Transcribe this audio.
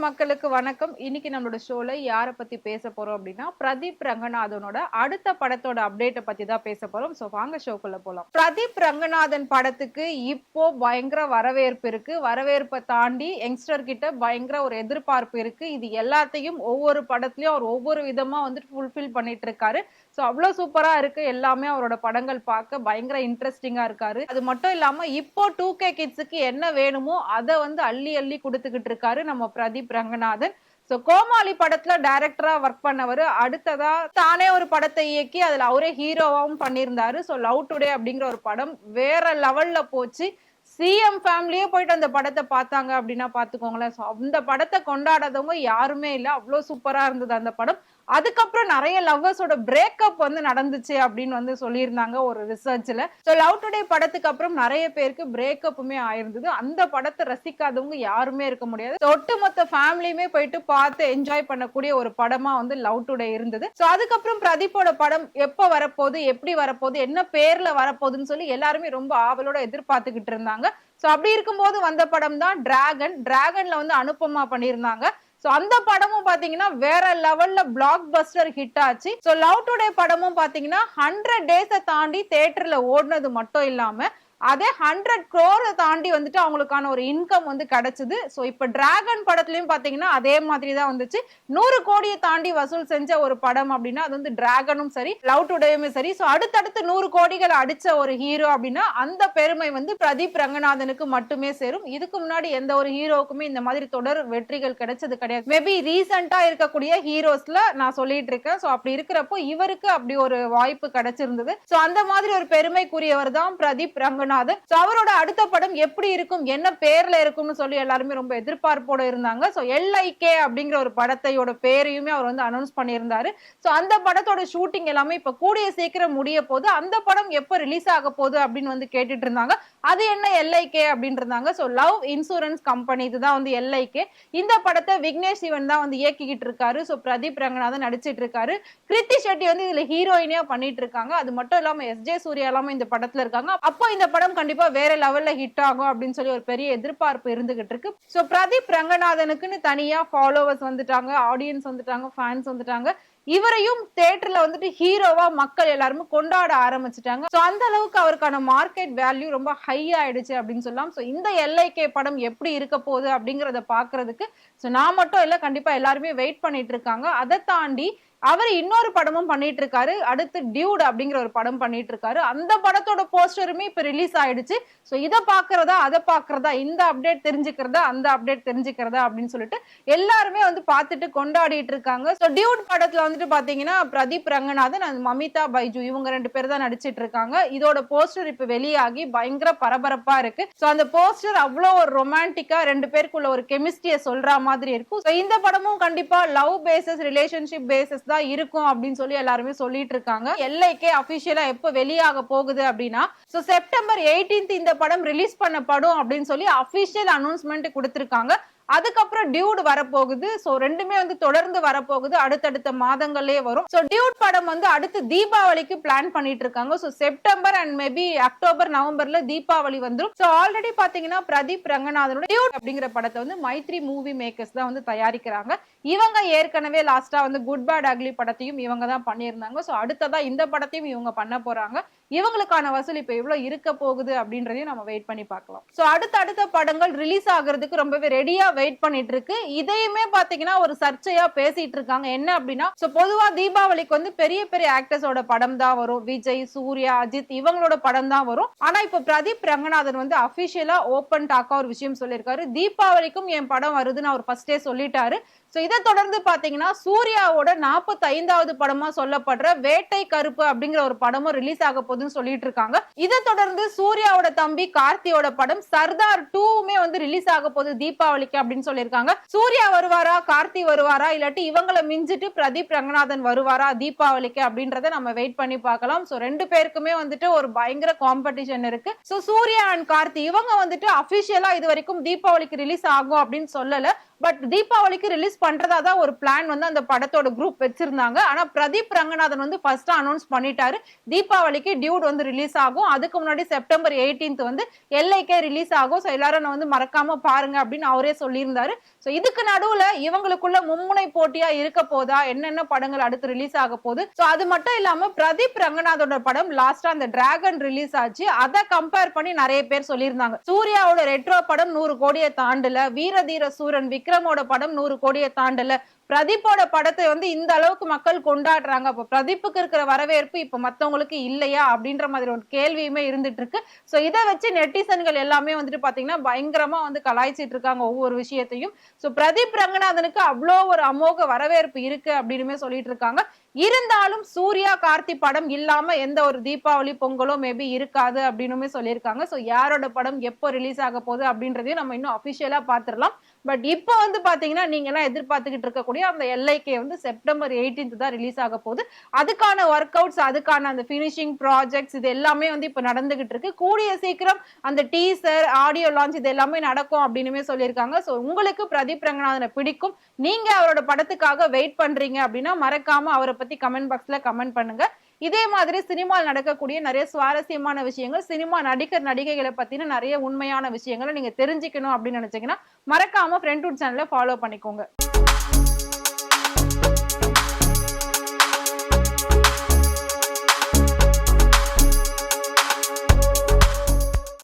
மக்களுக்கு வணக்கம். இன்னைக்கு நம்மளோட ஷோல யார பத்தி பேச போறோம் அப்படின்னா, பிரதீப் ரங்கநாதனோட அடுத்த படத்தோட அப்டேட்ட பத்தி தான் பேச போறோம். சோ வாங்க ஷோக்குள்ள போலாம். பிரதீப் ரங்கநாதன் படத்துக்கு இப்போ பயங்கர வரவேற்பு இருக்கு. வரவேற்ப தாண்டி யங்ஸ்டர் கிட்ட பயங்கர ஒரு எதிர்பார்ப்பு இருக்கு. இது எல்லாத்தையும் ஒவ்வொரு படத்துலயும் அவர் ஒவ்வொரு விதமா வந்துட்டு ஃபுல்ஃபில் பண்ணிட்டு இருக்காரு. சோ அவ்ளோ சூப்பரா இருக்கு. எல்லாமே அவரோட படங்கள் பார்க்க பயங்கர இன்ட்ரஸ்டிங்கா இருக்காரு. அது மட்டும் இல்லாம இப்போ 2K கிட்ஸுக்கு என்ன வேணுமோ அத வந்து அள்ளி அள்ளி குடுத்துக்கிட்டு இருக்காரு நம்ம பிரதீப் ரங்கநாதன். சோ கோமாளி படத்துல டைரக்டரா ஒர்க் பண்ணவரு. அடுத்ததா தானே ஒரு படத்தை இயக்கி அதுல அவரே ஹீரோவாவும் பண்ணியிருந்தாரு. சோ லவ் டுடே அப்படிங்கிற ஒரு படம் வேற லெவல்ல போச்சு. சிஎம் ஃபேமிலியே போயிட்டு அந்த படத்த பார்த்தாங்க அப்படின்னா பார்த்துக்கோங்களேன். சோ அந்த படத்த கொண்டாடாதவங்க யாருமே இல்ல. அவ்ளோ சூப்பரா இருந்தது அந்த படம். அதுக்கப்புறம் நெறைய லவ்வர்ஸோட பிரேக்கப் வந்து நடந்துச்சு அப்படின்னு வந்து சொல்லியிருந்தாங்க ஒரு ரிசர்ச்ல. சோ லவ் டுடே படத்துக்கு அப்புறம் நெறைய பேருக்கு பிரேக்கப்புமே ஆயிருந்தது. அந்த படத்த ரசிக்காதவங்க யாருமே இருக்க முடியாது. ஒட்டுமொத்த ஃபேமிலியுமே போயிட்டு பார்த்து என்ஜாய் பண்ணக்கூடிய ஒரு படமா வந்து லவ் டுடே இருந்தது. சோ அதுக்கப்புறம் பிரதீப்போட படம் எப்ப வரப்போகுது, எப்படி வரப்போகுது, என்ன பேர்ல வரப்போகுதுன்னு சொல்லி எல்லாருமே ரொம்ப ஆவலோட எதிர்பார்த்துக்கிட்டு இருந்தாங்க. சோ அப்படி இருக்கும்போது வந்த படம் தான் டிராகன். டிராகன்ல வந்து அனுபமா பண்ணியிருந்தாங்க. சோ அந்த படமும் பாத்தீங்கன்னா வேற லெவல்ல பிளாக் பஸ்டர் ஹிட் ஆச்சு. சோ லவ் டுடே படமும் பாத்தீங்கன்னா 100 டேஸ தாண்டி தியேட்டர்ல ஓடுனது மட்டும் இல்லாம அதே 100 crore தாண்டி வந்துட்டு அவங்களுக்கான ஒரு இன்கம் வந்து கிடைச்சது. சோ இப்ப டிராகன் படத்துலயும் பாத்தீங்கன்னா அதே மாதிரி தான் வந்துச்சு. 100 கோடியை தாண்டி வசூல் செஞ்ச ஒரு படம் அப்படின்னா அது வந்து டிராகனும் சரி, லவ் டுடேயுமே சரி. சோ அடுத்தடுத்து 100 கோடிகள் அடிச்ச ஒரு ஹீரோ அப்படின்னா அந்த பெருமை வந்து பிரதீப் ரங்கநாதனுக்கு மட்டுமே சேரும். இதுக்கு முன்னாடி எந்த ஒரு ஹீரோவுக்குமே இந்த மாதிரி தொடர் வெற்றிகள் கிடைச்சது கிடையாது. மேபி ரீசெண்டா இருக்கக்கூடிய ஹீரோஸ்ல நான் சொல்லிட்டு இருக்கேன். சோ அப்படி இருக்கிறப்போ இவருக்கு அப்படி ஒரு வாய்ப்பு கிடைச்சிருந்தது. சோ அந்த மாதிரி ஒரு பெருமைக்குரியவர் தான் பிரதீப் ரங்கநாதன். சோ அவரோட அடுத்த படம் எப்படி இருக்கும், என்ன பேர்ல இருக்கும்னு சொல்லி எல்லாருமே ரொம்ப எதிர்பார்ப்போட இருந்தாங்க. சோ LIK அப்படிங்கிற ஒரு படத்தையோட பேரையுமே அவர் வந்து அனௌன்ஸ் பண்ணியிருந்தாரு. சோ அந்த படத்தோட ஷூட்டிங் எல்லாமே இப்ப கூடிய சீக்கிரம் முடிய போகுது. அந்த படம் எப்ப ரிலீஸ் ஆக போகுது அப்படின்னு வந்து கேட்டுட்டு இருந்தாங்க. அது என்ன LIK அப்படின்னு இருந்தாங்க. சோ லவ் இன்சூரன்ஸ் கம்பெனி இதுதான் வந்து LIK. இந்த படத்தை விக்னேஷ் சிவன் தான் வந்து இயக்கிக்கிட்டு இருக்காரு. சோ பிரதீப் ரங்கநாதன் நடிச்சிட்டு இருக்காரு. கிருத்தி ஷெட்டி வந்து இதுல ஹீரோயினியா பண்ணிட்டு இருக்காங்க. அது மட்டும் இல்லாம SJ சூர்யா எல்லாமே இந்த படத்துல இருக்காங்க. அப்போ இந்த படம் கண்டிப்பா வேற லெவல்ல ஹிட் ஆகும் அப்படின்னு சொல்லி ஒரு பெரிய எதிர்பார்ப்பு இருந்துகிட்டு இருக்கு. சோ பிரதீப் ரங்கநாதனுக்குன்னு தனியா ஃபாலோவர்ஸ் வந்துட்டாங்க, ஆடியன்ஸ் வந்துட்டாங்க, ஃபேன்ஸ் வந்துட்டாங்க. இவரையும் தியேட்டர்ல வந்துட்டு ஹீரோவா மக்கள் எல்லாருமே கொண்டாட ஆரம்பிச்சுட்டாங்க. சோ அந்த அளவுக்கு அவருக்கான மார்க்கெட் வேல்யூ ரொம்ப ஹை ஆயிடுச்சு அப்படின்னு சொல்லலாம். சோ இந்த LIK படம் எப்படி இருக்க போகுது அப்படிங்கறத பாக்குறதுக்கு சோ நான் மட்டும் இல்ல, கண்டிப்பா எல்லாருமே வெயிட் பண்ணிட்டு இருக்காங்க. அதை தாண்டி அவர் இன்னொரு படமும் பண்ணிட்டு இருக்காரு. அடுத்து டியூட் அப்படிங்கிற ஒரு படம் பண்ணிட்டு இருக்காரு. அந்த படத்தோட போஸ்டருமே இப்ப ரிலீஸ் ஆயிடுச்சு. சோ இத பாக்குறதா, அதை பாக்குறதா, இந்த அப்டேட் தெரிஞ்சுக்கிறதா, அந்த அப்டேட் தெரிஞ்சுக்கிறதா அப்படின்னு சொல்லிட்டு எல்லாருமே வந்து பார்த்துட்டு கொண்டாடிட்டு இருக்காங்க. சோ டியூட் படத்துல வந்துட்டு பாத்தீங்கன்னா பிரதீப் ரங்கநாதன் and மமிதா பைஜு இவங்க 2 பேர் தான் நடிச்சிட்டு இருக்காங்க. இதோட போஸ்டர் இப்ப வெளியாகி பயங்கர பரபரப்பா இருக்கு. சோ அந்த போஸ்டர் அவ்வளவு ஒரு ரொமான்டிக்கா 2 பேருக்குள்ள ஒரு கெமிஸ்ட்ரியை சொல்ற மாதிரி இருக்கும். சோ இந்த படமும் கண்டிப்பா லவ் பேசஸ், ரிலேஷன்ஷிப் பேசஸ் தான் இருக்கும் அப்படின்னு சொல்லி எல்லாருமே சொல்லிட்டு இருக்காங்க. LIK அபிஷியலா எப்ப வெளியாக போகுது அப்படின்னா சோ செப்டம்பர் 18 இந்த படம் ரிலீஸ் பண்ணப்படும் அப்படின்னு சொல்லி அபிஷியல் அனௌன்ஸ்மெண்ட் கொடுத்திருக்காங்க. அதுக்கப்புறம் டியூட் வரப்போகுது. சோ ரெண்டுமே வந்து தொடர்ந்து வரப்போகுது. அடுத்தடுத்த மாதங்களே வரும். சோ டியூட் படம் வந்து அடுத்து தீபாவளிக்கு பிளான் பண்ணிட்டு இருக்காங்க. So September and maybe October, நவம்பர்ல தீபாவளி வந்துரும். சோ ஆல்ரெடி பாத்தீங்கன்னா பிரதீப் ரங்கநாதனோட டியூட் அப்படிங்கிற படத்தை வந்து மைத்ரி மூவி மேக்கர்ஸ் தான் வந்து தயாரிக்கிறாங்க. இவங்க ஏற்கனவே லாஸ்டா வந்து குட் பேட் அக்லி படத்தையும் இவங்க தான் பண்ணியிருந்தாங்க. சோ அடுத்ததா இந்த படத்தையும் இவங்க பண்ண போறாங்க. இவங்களுக்கான வசூல் இப்ப எவ்வளவு இருக்க போகுது அப்படின்றதையும் நம்ம வெயிட் பண்ணி பார்க்கலாம். சோ அடுத்த படங்கள் ரிலீஸ் ஆகிறதுக்கு ரொம்பவே ரெடியா வெயிட் பண்ணிட்டு இருக்கு. இதையுமே பாத்தீங்கன்னா ஒரு சர்ச்சையா பேசிட்டு இருக்காங்க. என்ன அப்படின்னா சோ பொதுவா தீபாவளிக்கு வந்து பெரிய பெரிய ஆக்டர்ஸோட படம் தான் வரும். விஜய், சூர்யா, அஜித் இவங்களோட படம் தான் வரும். ஆனா இப்ப பிரதீப் ரங்கநாதன் வந்து அபிஷியலா ஓபன் டாக்கா ஒரு விஷயம் சொல்லியிருக்காரு. தீபாவளிக்கும் என் படம் வருதுன்னு அவர் ஃபர்ஸ்டே சொல்லிட்டாரு. சோ இதை தொடர்ந்து பாத்தீங்கன்னா சூர்யாவோட 45வது படமா சொல்லப்படுற வேட்டை கருப்பு அப்படிங்கிற ஒரு படமும் ரிலீஸ் ஆக போகுதுன்னு சொல்லிட்டு இருக்காங்க. இதை தொடர்ந்து சூர்யாவோட தம்பி கார்த்தியோட படம் சர்தார் 2மே வந்து ரிலீஸ் ஆக போகுது தீபாவளிக்கு அப்படின்னு சொல்லியிருக்காங்க. சூர்யா வருவாரா, கார்த்தி வருவாரா, இல்லாட்டி இவங்களை மிஞ்சிட்டு பிரதீப் ரங்கநாதன் வருவாரா தீபாவளிக்கு அப்படின்றத நம்ம வெயிட் பண்ணி பார்க்கலாம். சோ 2 பேருக்குமே வந்துட்டு ஒரு பயங்கர காம்படிஷன் இருக்கு. சோ சூர்யா அண்ட் கார்த்தி இவங்க வந்துட்டு அபிஷியலா இது வரைக்கும் தீபாவளிக்கு ரிலீஸ் ஆகும் அப்படின்னு சொல்லல. பட் தீபாவளிக்கு ரிலீஸ் பண்றதா தான் ஒரு பிளான் வந்து அந்த படத்தோட குரூப் வச்சிருந்தாங்க. ஆனா பிரதீப் ரங்கநாதன் வந்து ஃபர்ஸ்ட் அனௌன்ஸ் பண்ணிட்டாரு. தீபாவளிக்கு டியூட் வந்து ரிலீஸ் ஆகும். அதுக்கு முன்னாடி செப்டம்பர் 18th வந்து எல்ஐகே ரிலீஸ் ஆகும். சோ எல்லாரும் வந்து மறக்காம பாருங்க அப்படின்னு அவரே சொல்லியிருந்தாரு. சோ இதுக்கு நடுவுல இவங்களுக்குள்ள மும்முனை போட்டியா இருக்க போதா, என்னென்ன படங்கள் அடுத்து ரிலீஸ் ஆக போகுது. சோ அது மட்டும் இல்லாம பிரதீப் ரங்கநாதோட படம் லாஸ்டா அந்த டிராகன் ரிலீஸ் ஆச்சு. அத கம்பேர் பண்ணி நிறைய பேர் சொல்லியிருந்தாங்க. சூர்யாவோட ரெட்ரோ படம் 100 கோடியை தாண்டல, வீரதீர சூரன் விக்ரமோட படம் 100 கோடியை தாண்டல, பிரதீப்போட படத்தை வந்து இந்த அளவுக்கு மக்கள் கொண்டாடுறாங்க. அப்ப பிரதீப்புக்கு இருக்கிற வரவேற்பு இப்ப மத்தவங்களுக்கு இல்லையா அப்படின்ற மாதிரி ஒரு கேள்வியுமே இருந்துட்டு இருக்கு. சோ இத வச்சு நெட்டிசன்கள் எல்லாமே வந்துட்டு பாத்தீங்கன்னா பயங்கரமா வந்து கலாய்ச்சிட்டு இருக்காங்க ஒவ்வொரு விஷயத்தையும். சோ பிரதீப் ரங்கநாதனுக்கு அவ்வளோ ஒரு அமோக வரவேற்பு இருக்கு அப்படின்னு சொல்லிட்டு இருக்காங்க. இருந்தாலும் சூர்யா கார்த்தி படம் இல்லாம எந்த ஒரு தீபாவளி பொங்கலோ மேபி இருக்காது அப்படின்னு சொல்லியிருக்காங்க. சோ யாரோட படம் எப்போ ரிலீஸ் ஆக போகுது அப்படின்றதையும் நம்ம இன்னும் அபிஷியலா பாத்துரலாம். பட் இப்போ வந்து பாத்தீங்கன்னா நீங்க எல்லாம் எதிர்பார்த்துக்கிட்டு இருக்கக்கூடிய அந்த எல்ஐகே வந்து செப்டம்பர் 18th தான் ரிலீஸ் ஆக போகுது. அதுக்கான ஒர்க் அவுட்ஸ், அதுக்கான அந்த பினிஷிங் ப்ராஜெக்ட்ஸ் இது எல்லாமே வந்து இப்ப நடந்துகிட்டு இருக்கு. கூடிய சீக்கிரம் அந்த டீசர், ஆடியோ லான்ச் இது எல்லாமே நடக்கும் அப்படின்னு சொல்லியிருக்காங்க. சோ உங்களுக்கு பிரதீப் ரங்கநாதனை பிடிக்கும், நீங்க அவரோட படத்துக்காக வெயிட் பண்றீங்க அப்படின்னா மறக்காம அவரை பத்தி கமெண்ட் பாக்ஸ்ல கமெண்ட் பண்ணுங்க. இதே மாதிரி சினிமாவில் நடக்கக்கூடிய நிறைய சுவாரஸ்யமான விஷயங்கள், சினிமா நடிகர் நடிகைகளை பத்தின நிறைய உண்மையான விஷயங்களை நீங்க தெரிஞ்சுக்கணும் அப்படின்னு நினைச்சீங்கன்னா மறக்காம ஃப்ரெண்ட்வுட் சேனலை ஃபாலோ பண்ணிக்கோங்க.